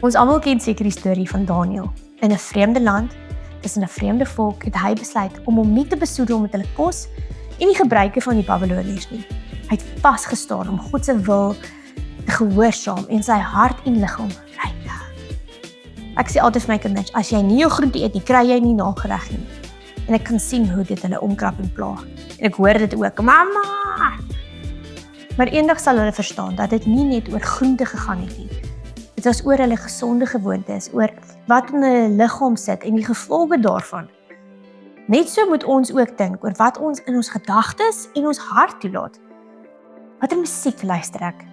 Ons almal ken seker die storie van Daniel. In 'n vreemde land, tussen 'n vreemde volk, het hy besluit om hom nie te besoedel met hulle kos en die gebruike van die Babiloniërs nie. Hy het vasgestaan om God se wil te gehoorsaam en sy hart en liggaam rein te hou. Ek sê altyd vir my kinders, as jy nie jou groente eet nie, kry jy nie nagereg nie. En ek kan sien hoe dit hulle omkrap en pla. En ek hoor dit ook, mamma! Maar eendag sal hulle verstaan dat dit nie net oor groente gegaan het nie. Dit was oor hulle gesonde gewoontes, oor wat in hulle liggaam sit en die gevolge daarvan. Net so moet ons ook dink oor wat ons in ons gedagtes en ons hart toelaat. Watter musiek luister ek?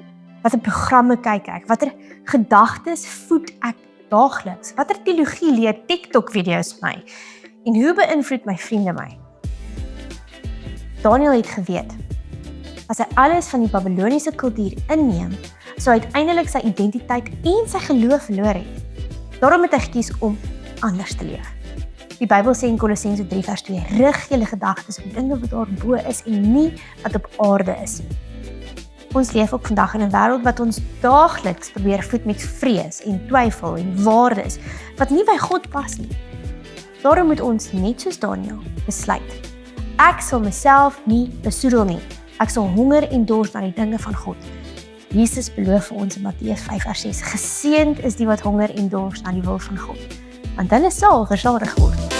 Watter programme kyk ek? Watter gedagtes voed ek daagliks? Watter teologie leer TikTok video's my? En hoe beïnvloed my vriende my? Daniel het geweet, as hy alles van die Babiloniese kultuur inneem, sou uiteindelik sy identiteit en sy geloof verloor het. Daarom het hy gekies om anders te leef. Die Bybel sê in Kolossense 3 vers 2, rig julle gedagtes op dinge wat daarbo is en nie wat op aarde is. Ons leef ook vandag in 'n wêreld wat ons daagliks probeer voed met vrees en twyfel en waardes wat nie by God pas nie. Daarom moet ons net soos Daniel besluit. Ek sal myself nie besoedel nie. Ek sal honger en dors na die dinge van God. Jesus beloof vir ons in Matteus 5 vers 6, geseënd is die wat honger en dors na die wil van God, want hulle sal versadig word.